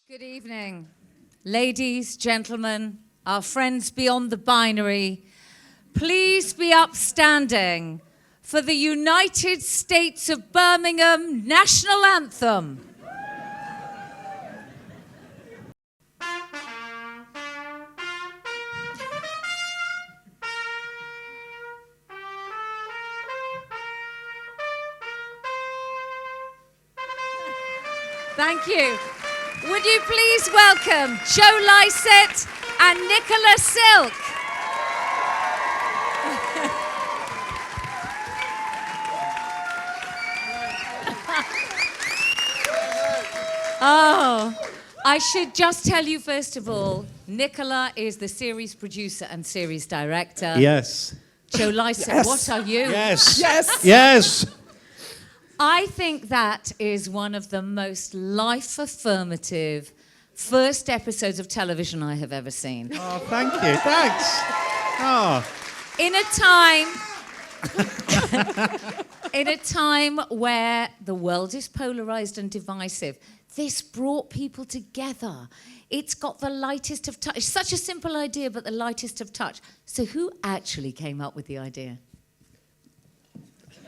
Good evening, ladies, gentlemen, our friends beyond the binary. Please be upstanding for the United States of Birmingham National Anthem. Thank you. Would you please welcome Joe Lycett and Nicola Silk? Oh, I should just tell you first of all, Nicola is the series producer and series director. Yes. Joe Lycett, Yes. what are you? Yes. Yes. Yes. I think that is one of the most life-affirmative first episodes of television I have ever seen. Oh, thank you. Thanks. Oh. In a time where the world is polarized and divisive, this brought people together. It's got the lightest of touch. It's such a simple idea, but the lightest of touch. So who actually came up with the idea?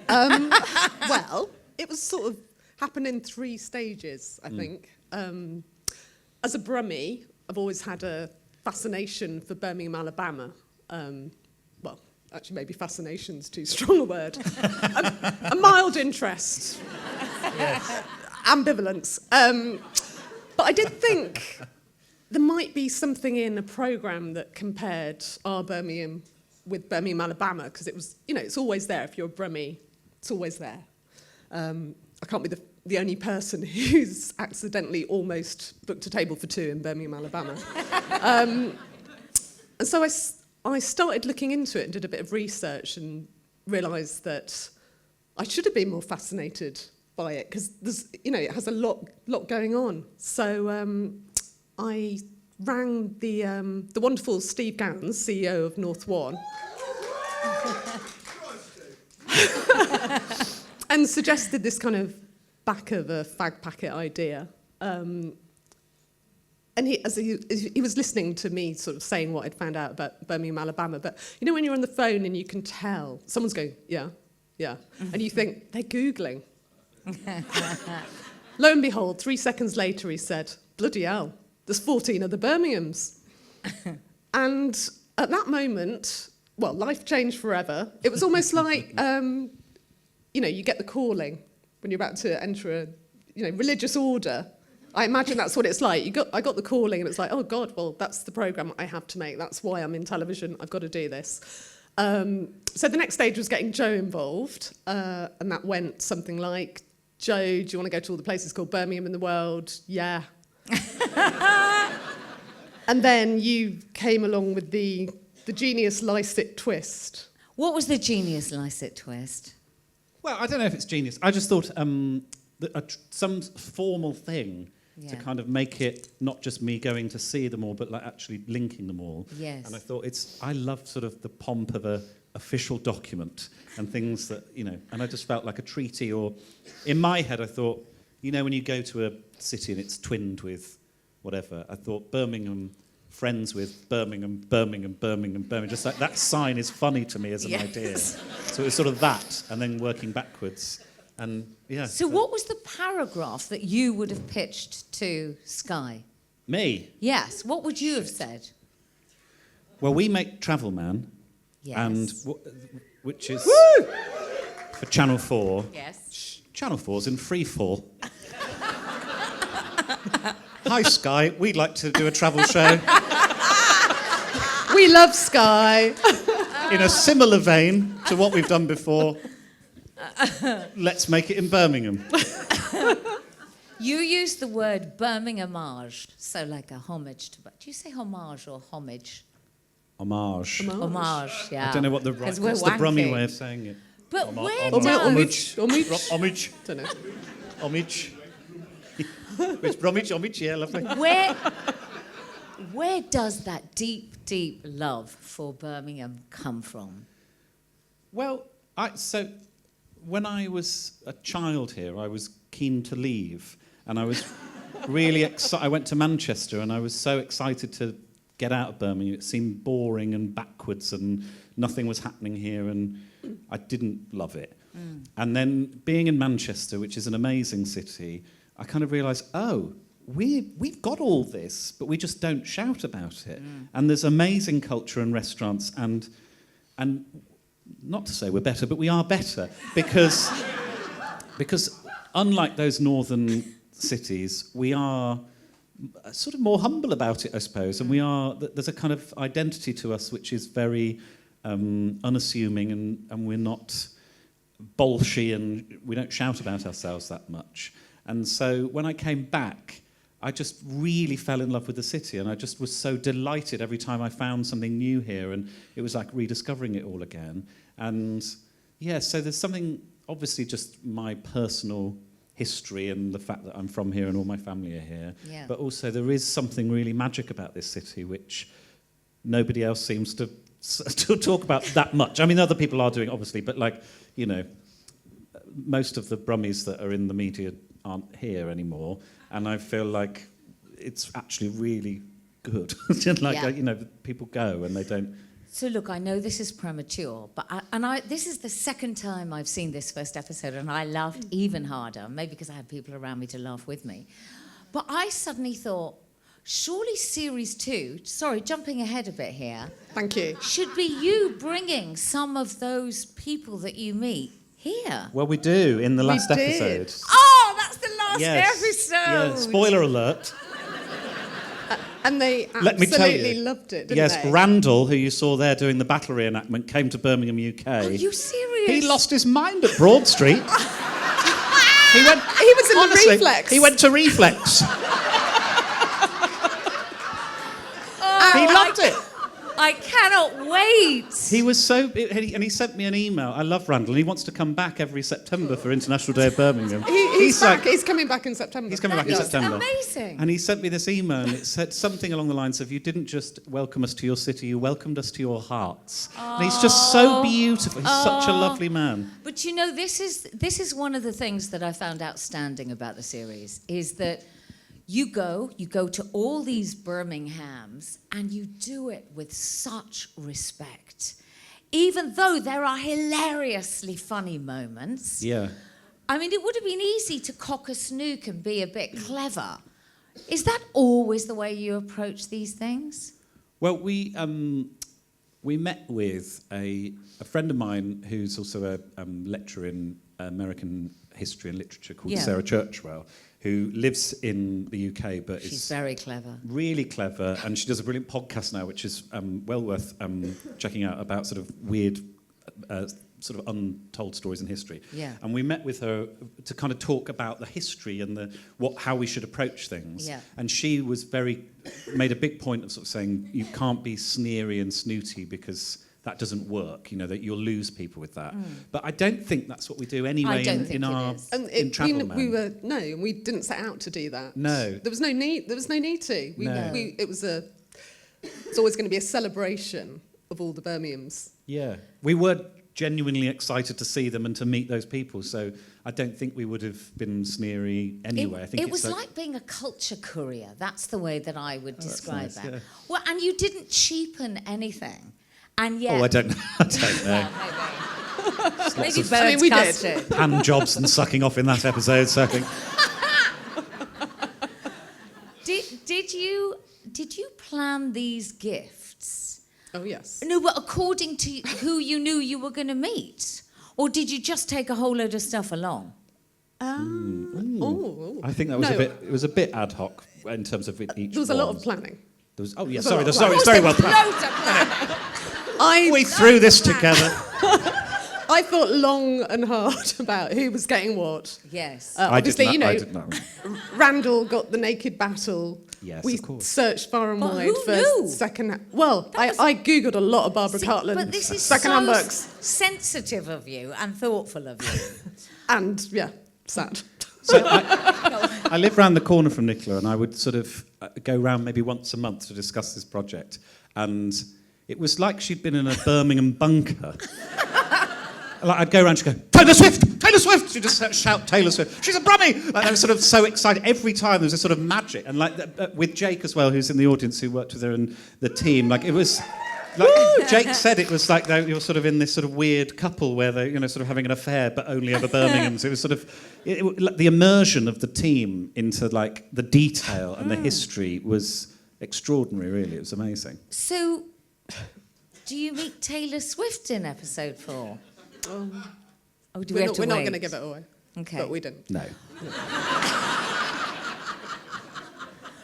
Well, it was sort of happened in 3 stages, I think. As a Brummie, I've always had a fascination for Birmingham, Alabama. Well, actually, maybe fascination's too strong a word. A mild interest. Yes. Ambivalence. But I did think there might be something in a programme that compared our Birmingham with Birmingham, Alabama, because it was, you know, it's always there. If you're a Brummie, it's always there. I can't be the only person who's accidentally almost booked a table for 2 in Birmingham, Alabama. And so I started looking into it and did a bit of research and realised that I should have been more fascinated by it because there's, you know, it has a lot going on. So I rang the wonderful Steve Gowns, CEO of North One, and suggested this kind of back of a fag packet idea. And he was listening to me sort of saying what I'd found out about Birmingham, Alabama. But you know when you're on the phone and you can tell someone's going, yeah, and you think they're Googling. Lo and behold, 3 seconds later he said, bloody hell, there's 14 other Birminghams. And at that moment, well, life changed forever. It was almost like, you know, you get the calling when you're about to enter a, you know, religious order. I imagine that's what it's like. I got the calling and it's like, oh God, well, that's the programme I have to make. That's why I'm in television. I've got to do this. So the next stage was getting Joe involved. And that went something like, Joe, do you want to go to all the places called Birmingham in the world? Yeah. And then you came along with the genius Lycett twist. What was the genius Lycett twist? Well, I don't know if it's genius. I just thought some formal thing to kind of make it not just me going to see them all, but like actually linking them all. Yes. And I thought I love sort of the pomp of a official document and things that, you know, and I just felt like a treaty, or in my head I thought, you know, when you go to a city and it's twinned with whatever, I thought Birmingham friends with Birmingham, just like that sign is funny to me as an idea. So it was sort of that, and then working backwards, and yeah. So what was the paragraph that you would have pitched to Sky? Me? Yes, what would you have said? Well, we make Travel Man, Yes. and which is for Channel 4. Yes. Channel 4's in free fall. Hi Sky, we'd like to do a travel show. We love Sky. In a similar vein to what we've done before, let's make it in Birmingham. You used the word Birminghamage, so like a homage to... Do you say homage or homage? Homage. Homage, yeah. I don't know what the Brummie way of saying it. But where Homage. Homage. Don't know. Homage. It's Bromwich, homage, yeah, lovely. Where does that deep love for Birmingham come from? Well, so when I was a child here, I was keen to leave, and I was I went to Manchester and I was so excited to get out of Birmingham. It seemed boring and backwards and nothing was happening here and I didn't love it. And then being in Manchester, which is an amazing city, I kind of realised, we've got all this, but we just don't shout about it. And there's amazing culture and restaurants and not to say we're better, but we are better because unlike those northern cities, we are sort of more humble about it, I suppose, and there's a kind of identity to us which is very unassuming and we're not bolshy and we don't shout about ourselves that much. And so when I came back, I just really fell in love with the city and I just was so delighted every time I found something new here and it was like rediscovering it all again. And yeah, so there's something, obviously just my personal history and the fact that I'm from here and all my family are here, but also there is something really magic about this city which nobody else seems to talk about that much. I mean, other people are doing, obviously, but like, you know, most of the Brummies that are in the media aren't here anymore, and I feel like it's actually really good. You know, people go and they don't. So look, I know this is premature, but this is the second time I've seen this first episode, and I laughed even harder, maybe because I had people around me to laugh with me. But I suddenly thought, surely series 2, sorry, jumping ahead a bit here. Thank you. Should be you bringing some of those people that you meet here. Well, we do in the last episode. Oh, that's the last episode. Yeah, spoiler alert. And they Let me tell absolutely you. loved it, didn't they? Yes, Randall, who you saw there doing the battle reenactment, came to Birmingham, UK. Are you serious? He lost his mind at Broad Street. He was in the Reflex. He went to Reflex. He loved it. I cannot wait. He was so... And he sent me an email. I love Randall. He wants to come back every September for International Day of Birmingham. He's back. He's coming back in September. He's coming back in September. Amazing. And he sent me this email and it said something along the lines of, you didn't just welcome us to your city, you welcomed us to your hearts. And he's just so beautiful. He's such a lovely man. But you know, this is one of the things that I found outstanding about the series, is that you go to all these Birminghams and you do it with such respect. Even though there are hilariously funny moments. Yeah. I mean, it would have been easy to cock a snook and be a bit clever. Is that always the way you approach these things? Well, we met with a friend of mine who's also a lecturer in American history and literature called Sarah Churchwell, who lives in the UK, but she's very clever. Really clever, and she does a brilliant podcast now, which is well worth checking out, about sort of weird, sort of untold stories in history. Yeah. And we met with her to kind of talk about the history and how we should approach things. Yeah. And she was made a big point of sort of saying you can't be sneery and snooty because that doesn't work, you know, that you'll lose people with that. But I don't think that's what we do anyway in Travel Man. We didn't set out to do that. No. There was no need to. It's always going to be a celebration of all the Birminghams. Yeah. We were genuinely excited to see them and to meet those people, so I don't think we would have been sneery anyway. I think it was like being a culture courier. That's the way that I would describe that. Yeah. Well, and you didn't cheapen anything. And yet... Oh, I don't know. Maybe birds we custard. did. Hand jobs and sucking off in that episode, so I think... Did you plan these gifts? Oh, yes. No, but according to who you knew you were going to meet? Or did you just take a whole load of stuff along? I think that was a bit ad hoc in terms of each There was a lot of planning. It's very well planned. Loads of planning. We threw this together. I thought long and hard about who was getting what. Yes. Obviously, I did know. Randall got the naked battle. Yes, we of course. searched far and But wide who for knew? second. Well, I googled a lot of Barbara Cartland But this is second-hand so books, sensitive of you and thoughtful of you. and sad. So I live round the corner from Nicola, and I would sort of go round maybe once a month to discuss this project. And it was like she'd been in a Birmingham bunker. like I'd go around, she'd go, Taylor Swift! Taylor Swift! She'd just shout Taylor Swift. She's a Brummie! Like, I was sort of so excited. Every time there was a sort of magic. And like with Jake as well, who's in the audience, who worked with her and the team, like it was... Like Jake said, it was like you're sort of in this sort of weird couple where they're, you know, sort of having an affair, but only over Birmingham. So it was sort of like the immersion of the team into like the detail and the history was extraordinary. Really, it was amazing. So, do you meet Taylor Swift in episode 4? Oh, do we have to We're not wait? going to give it away. Okay. But we didn't. No.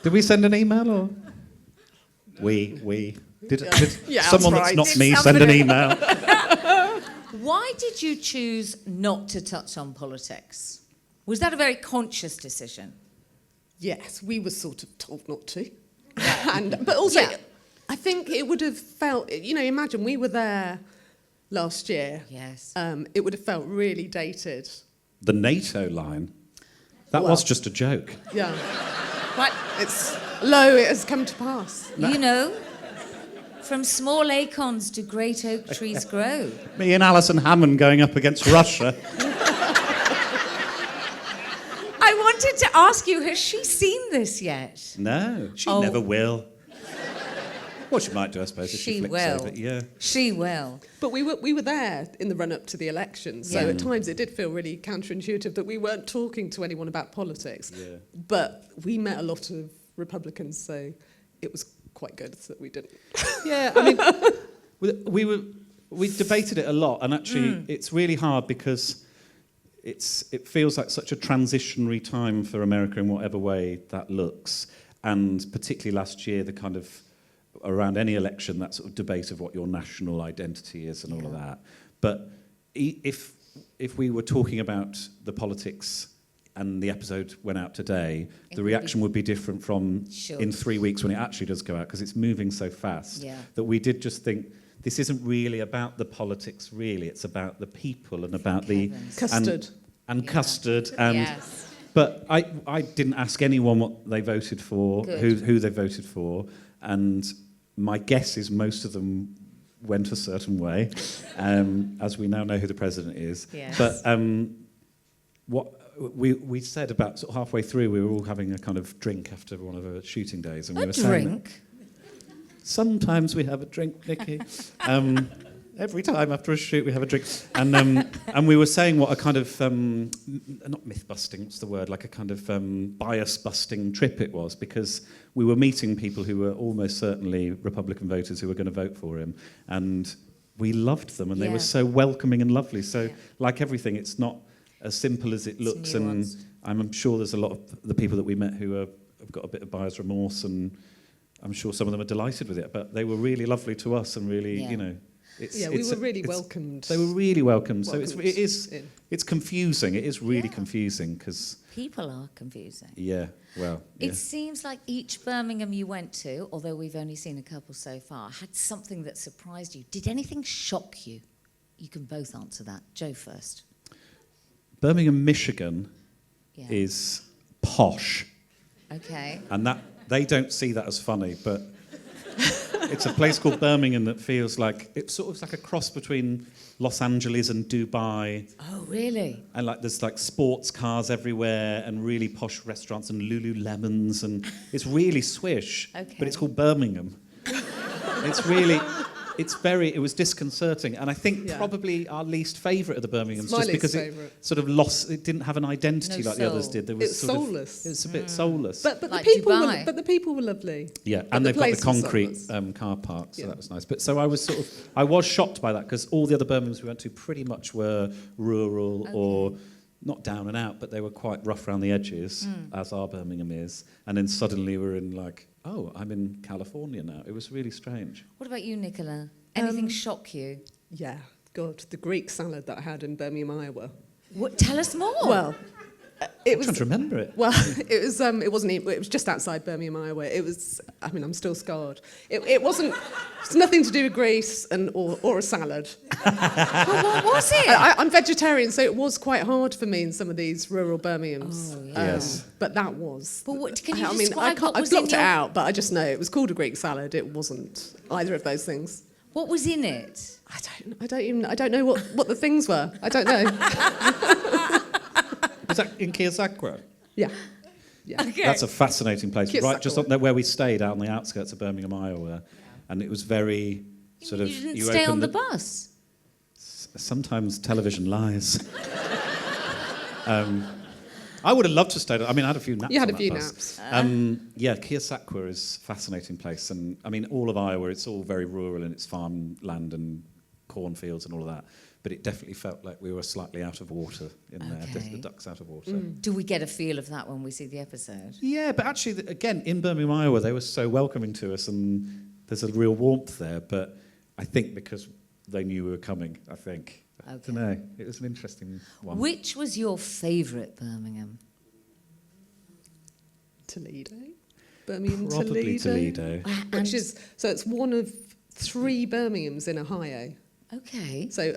Did we send an email or we? Did Yeah, someone that's that's right. not Did me send an email? Why did you choose not to touch on politics? Was that a very conscious decision? Yes, we were sort of told not to. But also, Yeah. I think it would have felt, you know, imagine we were there last year. Yes. It would have felt really dated. The NATO line. That Well- was just a joke. Yeah. But, It's lo, it has come to pass. you know, from small acorns do great oak trees grow. Me and Alison Hammond going up against Russia. I wanted to ask you, has she seen this yet? No, she Oh. never will. Well, she might do, I suppose, if she She flicks will. over. Yeah. She will. But we were there in the run-up to the election, so Yeah. at times it did feel really counterintuitive that we weren't talking to anyone about politics. Yeah. But we met a lot of Republicans, so it was quite good that we didn't. Yeah, I mean, we debated it a lot, and actually, it's really hard because it feels like such a transitionary time for America in whatever way that looks, and particularly last year, the kind of around any election, that sort of debate of what your national identity is and all of that. But if we were talking about the politics and the episode went out today, the reaction would be different from Sure. in 3 weeks when it actually does go out, because it's moving so fast that we did just think this isn't really about the politics, really. It's about the people and about the... Custard. And custard. And, Yes. But I didn't ask anyone what they voted for, who they voted for, and my guess is most of them went a certain way, as we now know who the president is. Yes. But what we said about sort of halfway through, we were all having a kind of drink after one of our shooting days, and we were saying that sometimes we have a drink, Nikki. Every time after a shoot, we have a drink. And we were saying what a kind of, not myth-busting, what's the word, like a kind of bias-busting trip it was, because we were meeting people who were almost certainly Republican voters who were going to vote for him. And we loved them, and they were so welcoming and lovely. So, like everything, it's not as simple as it looks. And I'm sure there's a lot of the people that we met who have got a bit of buyer's remorse, and I'm sure some of them are delighted with it. But they were really lovely to us and really, you know... we were really welcomed. They were really welcomed. So Welcomed it's confusing. It is really confusing because... People are confusing. Yeah, well, yeah. It seems like each Birmingham you went to, although we've only seen a couple so far, had something that surprised you. Did anything shock you? You can both answer that. Joe first. Birmingham, Michigan is posh. Okay. And that they don't see that as funny, but it's a place called Birmingham that feels like... It's sort of like a cross between Los Angeles and Dubai. Oh, really? And like there's like sports cars everywhere and really posh restaurants and Lululemons, and it's really swish. Okay. But it's called Birmingham. It was disconcerting, and I think probably our least favourite of the Birminghams, My just least because favourite. it sort of lost. It didn't have an identity No like the others soul. did. There was It's sort soulless. It was a bit soulless. But Like the Dubai. people were lovely. Yeah, But and the they've got the place was concrete soulless. car park, so that was nice. But so I was shocked by that, because all the other Birminghams we went to pretty much were rural or not down and out, but they were quite rough around the edges, as our Birmingham is. And then suddenly we're in like, oh, I'm in California now. It was really strange. What about you, Nicola? Anything shock you? Yeah, God, the Greek salad that I had in Birmingham, Iowa. What, tell us more. Well, it I'm was... trying to remember it. Well, it wasn't even, it was just outside Birmingham, Iowa. It was, I mean, I'm still scarred. It wasn't, it's nothing to do with Greece or a salad. Well, what was it? I'm vegetarian, so it was quite hard for me in some of these rural Birminghams. Oh, yeah. Yes. But that was. But what, can you I mean, describe what I was in blocked your... it out, but I just know it was called a Greek salad. It wasn't either of those things. What was in it? I don't know what the things were. I don't know. Was that in Keosauqua? Yeah. Yeah. Okay. That's a fascinating place, right just Keosauqua. up there where we stayed, out on the outskirts of Birmingham, Iowa. And it was very sort of... You didn't stay on the bus? Sometimes television lies. I would have loved to stay. I mean, I had a few naps. You had on a few that bus. naps. Yeah, Keosauqua is a fascinating place, and I mean, all of Iowa, it's all very rural and it's farmland and cornfields and all of that. But it definitely felt like we were slightly out of water in there, the ducks out of water. Do we get a feel of that when we see the episode? Yeah, but actually, again, in Birmingham, Iowa, they were so welcoming to us, and there's a real warmth there. But I think because they knew we were coming, I think. I don't know. It was an interesting one. Which was your favourite Birmingham? Toledo. Birmingham Probably Toledo. Which is, so it's one of 3 Birminghams in Ohio. Okay. So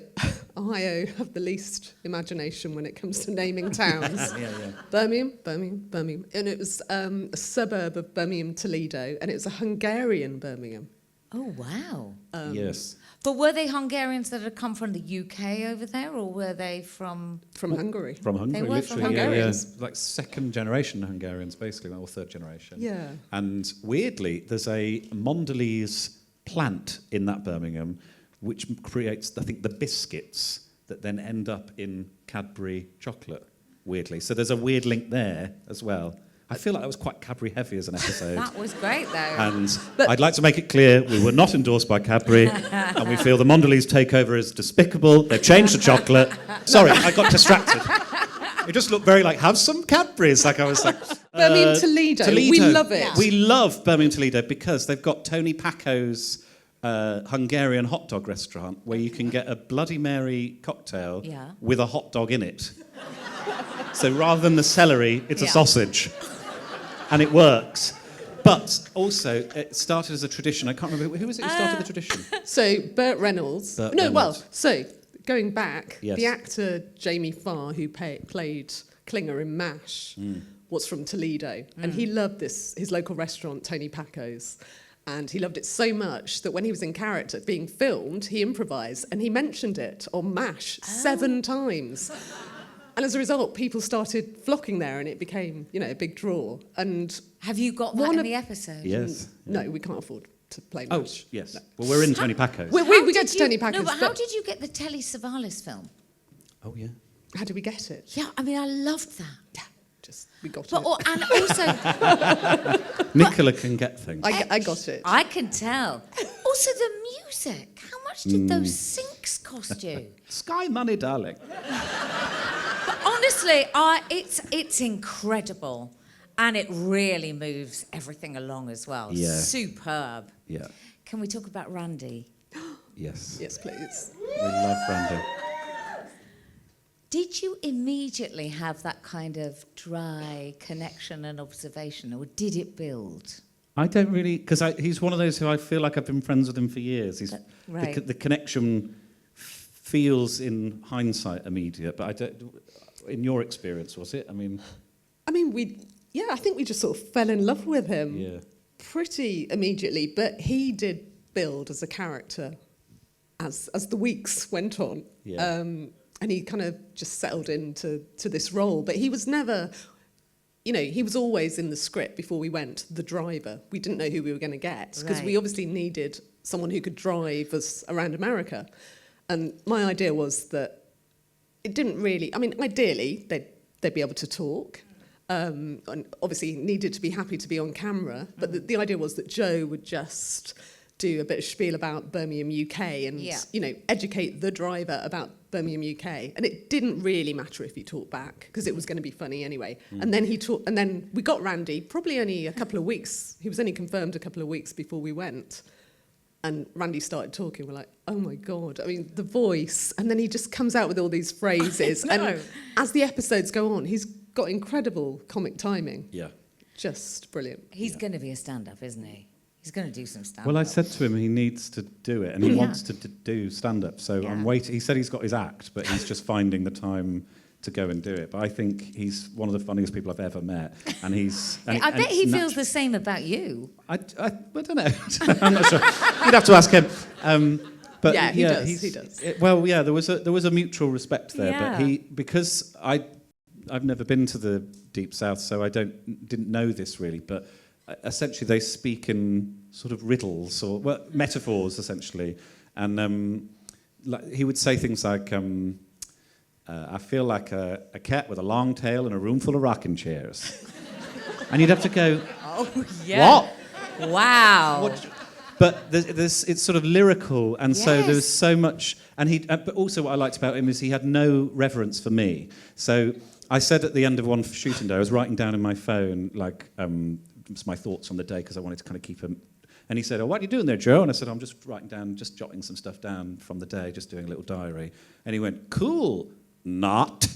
Ohio have the least imagination when it comes to naming towns. Yeah. Birmingham. And it was a suburb of Birmingham, Toledo, and it was a Hungarian Birmingham. Oh, wow. Yes. But were they Hungarians that had come from the UK over there, or were they from... From Hungary. From Hungary, They were from literally. Hungarians. Yeah. Like second generation Hungarians, basically, or third generation. Yeah. And weirdly, there's a Mondelez plant in that Birmingham which creates, I think, the biscuits that then end up in Cadbury chocolate, weirdly. So there's a weird link there as well. I feel like that was quite Cadbury heavy as an episode. That was great, though. And I'd like to make it clear we were not endorsed by Cadbury, and we feel the Mondelez takeover is despicable. They've changed the chocolate. Sorry, I got distracted. It just looked very like, have some Cadburys. Like I was like... Birmingham Toledo. We love it. We love Birmingham Toledo because they've got Tony Paco's Hungarian hot dog restaurant where you can get a Bloody Mary cocktail with a hot dog in it. So rather than the celery, it's a sausage. And it works. But also, it started as a tradition. I can't remember, who was it who started the tradition? So Burt Reynolds. So going back, Yes. the actor Jamie Farr, who played Klinger in MASH, was from Toledo. And he loved his local restaurant, Tony Paco's. And he loved it so much that when he was in character being filmed, he improvised and he mentioned it on MASH 7 times. And as a result, people started flocking there and it became, a big draw. And have you got that in the episode? Yes. No, we can't afford to play Oh, MASH. yes. No. Well, we're in Tony Paco's. We get to Tony Paco's. No, but how did you get the Telly Savalas film? Oh, yeah. How did we get it? Yeah, I mean, I loved that. Yeah, we got But, it. and also... Nicola can get things. I got it. I can tell. Also, the music. How much did those syncs cost you? Sky money, darling. But honestly, it's incredible. And it really moves everything along as well. Yeah. Superb. Yeah. Can we talk about Randy? Yes. Yes, please. We love Randy. Did you immediately have that kind of dry connection and observation, or did it build? I don't really, because he's one of those who I feel like I've been friends with him for years. He's Right. the connection feels in hindsight immediate, but I don't. In your experience, was it? I mean, I think we just sort of fell in love with him pretty immediately. But he did build as a character as the weeks went on. Yeah. And he kind of just settled into this role. But he was never, he was always in the script before we went, the driver. We didn't know who we were going to get because we obviously needed someone who could drive us around America. And my idea was that it didn't really, ideally, they'd be able to talk. And obviously needed to be happy to be on camera. But the idea was that Joe would just do a bit of spiel about Birmingham, UK and, educate the driver about Birmingham, UK. And it didn't really matter if he talked back because it was going to be funny anyway. And then we got Randy probably only a couple of weeks. He was only confirmed a couple of weeks before we went. And Randy started talking. We're like, oh my God. The voice. And then he just comes out with all these phrases. And as the episodes go on, he's got incredible comic timing. yeah. Just brilliant. He's going to be a stand-up, isn't he? He's going to do some stand-up. Well, I said to him he needs to do it, and he wants to do stand-up. So I'm waiting. He said he's got his act, but he's just finding the time to go and do it. But I think he's one of the funniest people I've ever met. And he's... I bet he feels the same about you. I don't know. I'm not sure. You'd have to ask him. But yeah, he does. There was a mutual respect there. Yeah. But because I've never been to the Deep South, so I didn't know this really. But essentially, they speak in sort of riddles or metaphors, essentially. And he would say things like, "I feel like a cat with a long tail in a room full of rocking chairs," and you'd have to go, "Oh yeah, what? Wow!" But it's sort of lyrical, and so Yes. there's so much. And but also what I liked about him is he had no reverence for me. So I said at the end of one shooting day, I was writing down in my phone like my thoughts on the day because I wanted to kind of keep him. And he said, "Oh, what are you doing there, Joe?" And I said, "I'm just writing down, just jotting some stuff down from the day, just doing a little diary." And he went, "Cool, not."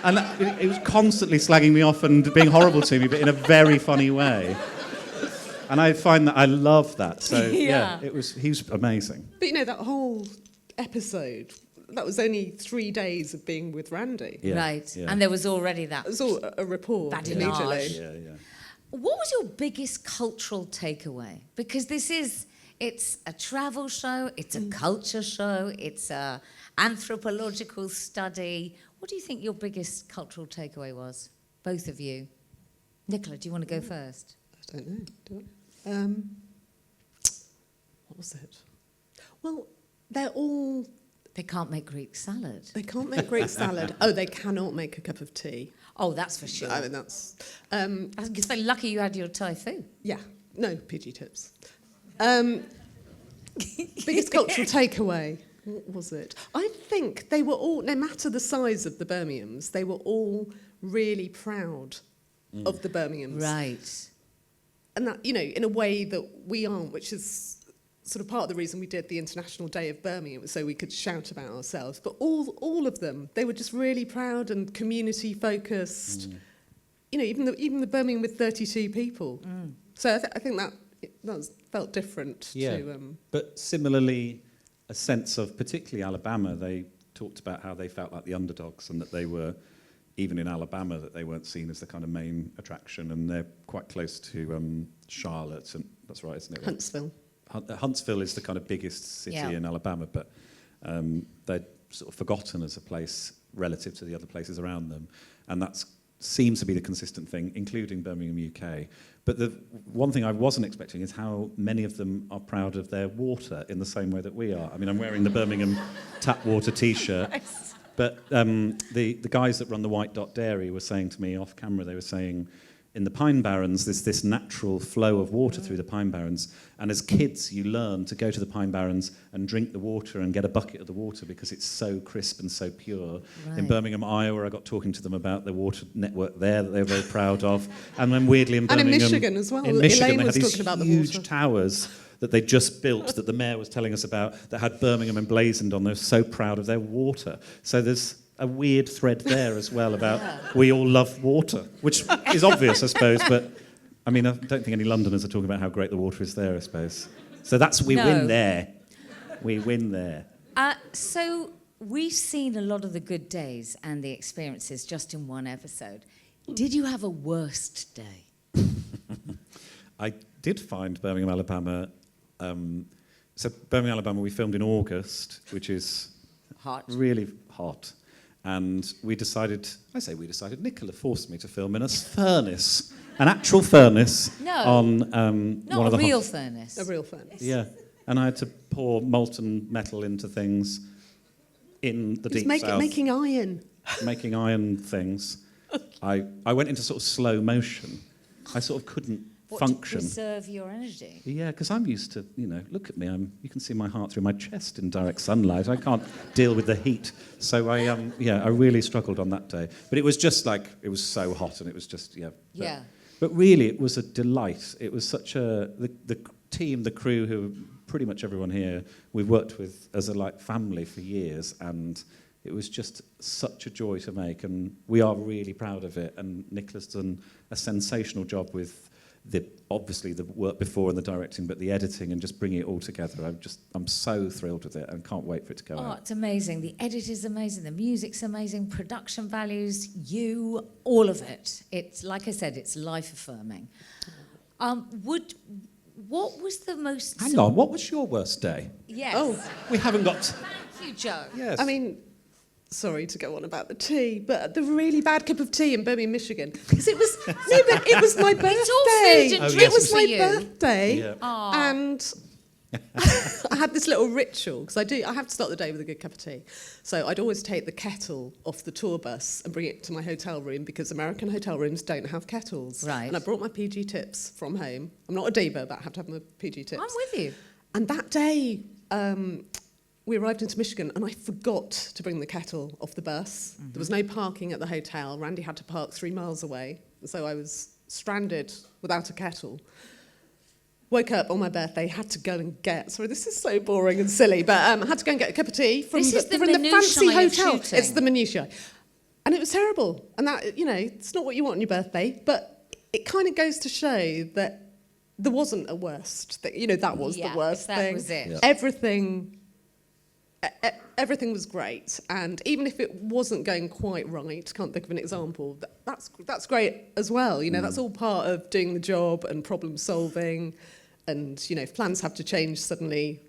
And he was constantly slagging me off and being horrible to me, but in a very funny way. And I find that I love that. So yeah, he was amazing. But you know, that whole episode, that was only 3 days of being with Randy. Yeah, Right, yeah. and there was already that. It was all a rapport Badinage. immediately. Yeah. What was your biggest cultural takeaway? Because it's a travel show, it's a culture show, it's a anthropological study. What do you think your biggest cultural takeaway was? Both of you. Nicola, do you want to go first? I don't know. Do I? What was it? Well, They can't make Greek salad. they can't make Greek salad. Oh, they cannot make a cup of tea. Oh, that's for sure. I mean, that's... I guess they're lucky you had your tofu. Yeah, no, PG tips. Biggest cultural takeaway. What was it? I think they were all, no matter the size of the Birminghams, they were all really proud of the Birminghams. Right. And that, you know, in a way that we aren't, which is sort of part of the reason we did the International Day of Birmingham, so we could shout about ourselves. But all of them, they were just really proud and community focused. You know, even the Birmingham with 32 people. So I think that felt different to... But similarly, a sense of, particularly Alabama, they talked about how they felt like the underdogs and that they were, even in Alabama, that they weren't seen as the kind of main attraction, and they're quite close to Charlotte, and that's right, isn't it? Huntsville. Huntsville is the kind of biggest city in Alabama, but they're sort of forgotten as a place relative to the other places around them, and that seems to be the consistent thing, including Birmingham, UK. But the one thing I wasn't expecting is how many of them are proud of their water in the same way that we are. I mean, I'm wearing the Birmingham tap water T-shirt, but the guys that run the White Dot Dairy were saying to me off camera, they were saying, in the Pine Barrens, there's this natural flow of water through the Pine Barrens, and as kids, you learn to go to the Pine Barrens and drink the water and get a bucket of the water because it's so crisp and so pure. Right. In Birmingham, Iowa, I got talking to them about the water network there that they were very proud of, and then weirdly in Birmingham... And in Michigan as well. In Michigan, Elaine they was had these talking about the huge water. towers that they just built that the mayor was telling us about that had Birmingham emblazoned on. They're so proud of their water. So there's a weird thread there as well about we all love water, which is obvious, I suppose, but I mean, I don't think any Londoners are talking about how great the water is there, I suppose. So we win there. We win there. So we've seen a lot of the good days and the experiences just in one episode. Did you have a worst day? I did find Birmingham, Alabama. So Birmingham, Alabama, we filmed in August, which is Hot. really hot. And we decided, Nicola forced me to film in a furnace, an actual furnace on Not one of the a real furnace. A real furnace. Yeah, and I had to pour molten metal into things in the deep south. Making iron. Making iron things. I went into sort of slow motion. I sort of couldn't function. To preserve your energy. Yeah, because I'm used to, look at me. You can see my heart through my chest in direct sunlight. I can't deal with the heat. So I really struggled on that day. But it was just like, it was so hot and it was just, But really, it was a delight. It was such the team, the crew, who pretty much everyone here, we've worked with as a family for years, and it was just such a joy to make, and we are really proud of it. And Nicola's done a sensational job with obviously the work before and the directing, but the editing and just bringing it all together. I'm so thrilled with it and can't wait for it to go out. It's amazing. The edit is amazing. The music's amazing. Production values, all of it. It's, like I said, it's life-affirming. What was the most... Hang on, what was your worst day? Yes. Oh. We haven't got... Thank you, Joe. Yes. I mean, sorry to go on about the tea, but the really bad cup of tea in Birmingham, Michigan, because it was it was my birthday. It's all food and It drinks was for my you. birthday, Yeah. and I had this little ritual because I have to start the day with a good cup of tea. So I'd always take the kettle off the tour bus and bring it to my hotel room because American hotel rooms don't have kettles. Right. And I brought my PG tips from home. I'm not a diva, but I have to have my PG tips. I'm with you. And that day, we arrived into Michigan and I forgot to bring the kettle off the bus. There was no parking at the hotel. Randy had to park 3 miles away. So I was stranded without a kettle. Woke up on my birthday, had to go and get... Sorry, this is so boring and silly, but I had to go and get a cup of tea from This is the from the fancy minutiae of hotel. shooting. It's the minutiae. And it was terrible. And that, it's not what you want on your birthday, but it kind of goes to show that there wasn't a worst thing. That was the worst that thing. was it. Yeah. Everything was great, and even if it wasn't going quite right, can't think of an example, that's great as well. That's all part of doing the job and problem solving, and if plans have to change suddenly,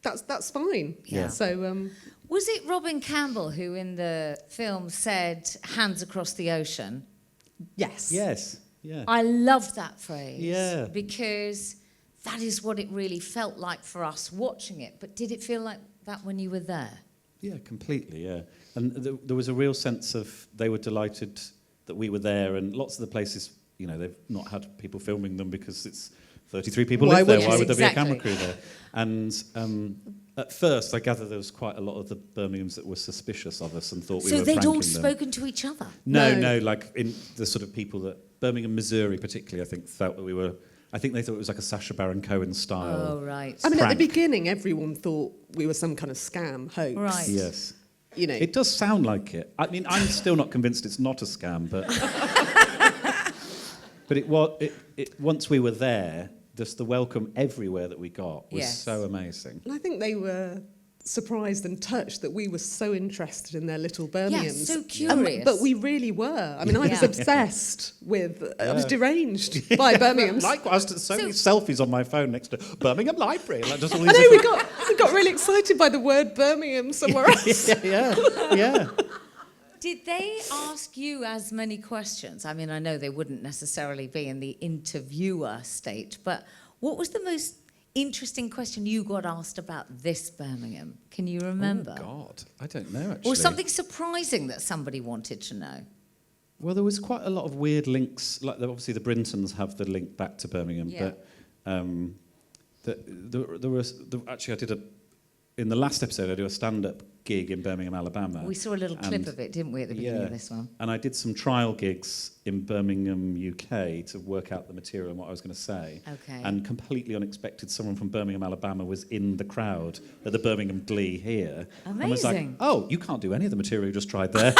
that's fine. Yeah. So Was it Robin Campbell who in the film said, hands across the ocean? yes, Yes, yeah. I love that phrase. Yeah. Because that is what it really felt like for us watching it. But did it feel like that when you were there? Yeah, completely, yeah. And there was a real sense of they were delighted that we were there, and lots of the places, they've not had people filming them because it's 33 people Why live there. would Why you? would there be a camera Exactly. crew there? And at first, I gather there was quite a lot of the Birminghams that were suspicious of us and thought we So were they'd pranking all them. spoken to each other? No, like in the sort of people that Birmingham, Missouri particularly, I think, felt that we were... I think they thought it was like a Sacha Baron Cohen style. Oh, right. I mean, at the prank. beginning, everyone thought we were some kind of scam hoax. Right. Yes. It It does sound like it. I mean, I'm still not convinced it's not a scam, but... but it was... Once we were there, just the welcome everywhere that we got was Yes. so amazing. And I think they were surprised and touched that we were so interested in their little Birminghams. so curious. But we really were. I mean, I was Yeah. obsessed with... I was Yeah. deranged by Birminghams. Likewise, so many selfies on my phone next to Birmingham Library. Like just all I these know, different- we got really excited by the word Birmingham somewhere else. yeah. Did they ask you as many questions? I mean, I know they wouldn't necessarily be in the interviewer state, but what was the most interesting question you got asked about this Birmingham? Can you remember? Oh, God. I don't know, actually. Or something surprising that somebody wanted to know? Well, there was quite a lot of weird links. Like, obviously, the Brintons have the link back to Birmingham. Yeah. But there was... Actually, I did a... In the last episode, I do a stand-up gig in Birmingham, Alabama. We saw a little clip And- of it, didn't we, at the beginning of this one? And I did some trial gigs in Birmingham, UK, to work out the material and what I was going to say. Okay. And completely unexpected, someone from Birmingham, Alabama was in the crowd at the Birmingham Glee here. And was like, Amazing. oh, you can't do any of the material you just tried there.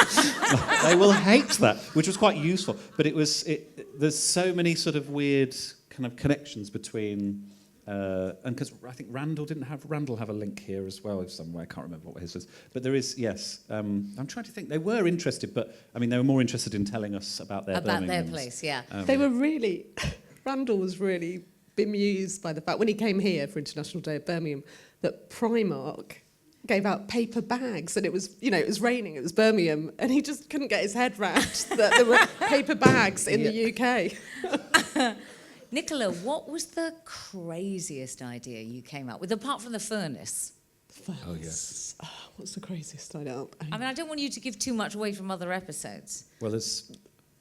They will hate that, which was quite useful. But there's so many sort of weird kind of connections between... and because I think Randall have a link here as well somewhere. I can't remember what his was. But there is, yes. I'm trying to think. They were interested, but I mean, they were more interested in telling us about their Birminghams. Place, yeah. They were really... Randall was really bemused by the fact, when he came here for International Day of Birmingham, that Primark gave out paper bags, and it was raining, it was Birmingham, and he just couldn't get his head round that there were paper bags in the UK. Nicola, what was the craziest idea you came up with, apart from the furnace? Oh, yes. What's the craziest idea? I mean, I don't want you to give too much away from other episodes. Well, there's...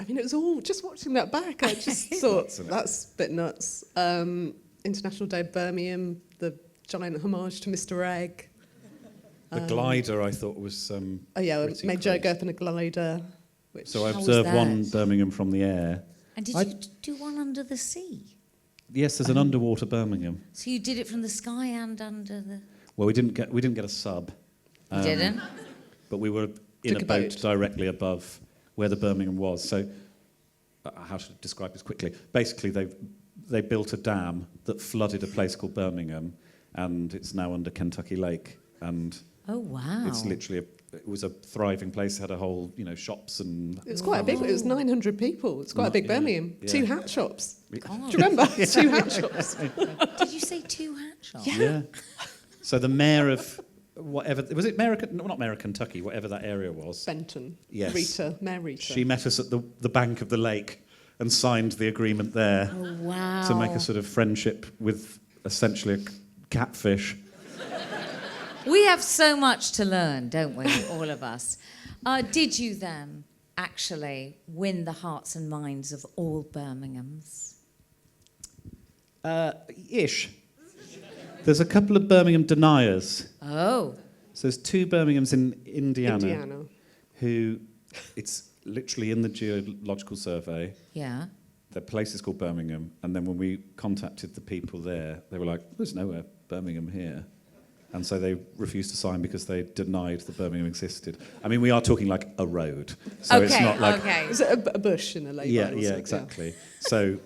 I mean, it was all, just watching that back, I just thought, that's a bit nuts. International Day of Birmingham, the giant homage to Mr. Egg. The glider, I thought, was Oh yeah, pretty made Joe crazy. go up in a glider. Which, So I How was observed one that? Birmingham from the air. And did I- you do one under the sea? Yes, there's an underwater Birmingham. So you did it from the sky and under the... Well, we didn't get a sub. You didn't? But we were in Took a a boat boat. directly above where the Birmingham was. So, how should I describe this quickly? Basically, they built a dam that flooded a place called Birmingham, and it's now under Kentucky Lake. And Oh, wow. it's literally it was a thriving place. It had a whole, shops and. It was quite a big. It was 900 people. It's quite a big Birmingham. Yeah. 2 hat shops. God. Do you remember? 2 hat shops. Did you say 2 hat shops? Yeah. So the mayor of whatever was it, not Mayor of Kentucky, whatever that area was. Benton. Yes. Mayor Rita. She met us at the bank of the lake and signed the agreement there Oh, wow. to make a sort of friendship with essentially a catfish. We have so much to learn, don't we, all of us? Did you then actually win the hearts and minds of all Birminghams? Ish. There's a couple of Birmingham deniers. Oh, So there's 2 Birminghams in Indiana. who, it's literally in the geological survey. yeah. The place is called Birmingham, and then when we contacted the people there, they were like, "There's nowhere Birmingham here," and so they refused to sign because they denied that Birmingham existed. I mean, we are talking like a road, so it's not like Is it a bush in a lake? yeah, exactly. So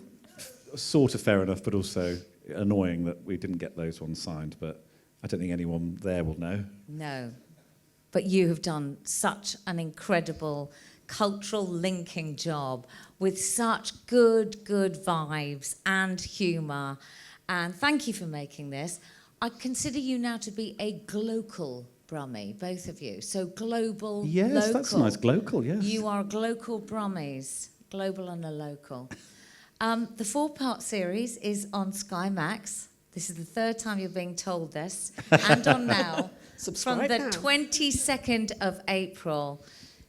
sort of fair enough, but also annoying that we didn't get those ones signed. But I don't think anyone there will know. No. But you have done such an incredible cultural linking job with such good vibes and humour. And thank you for making this. I consider you now to be a glocal Brummie, both of you. So global, Yes, local. that's nice. Glocal, yes. You are glocal Brummies, global and a local. The 4-part series is on Sky Max. This is the 3rd time you're being told this. And on Now. Subscribe From the now. 22nd of April.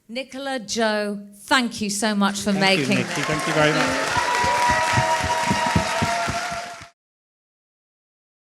Nicola, Joe, thank you so much for Thank you, making Nikki. Thank you very much.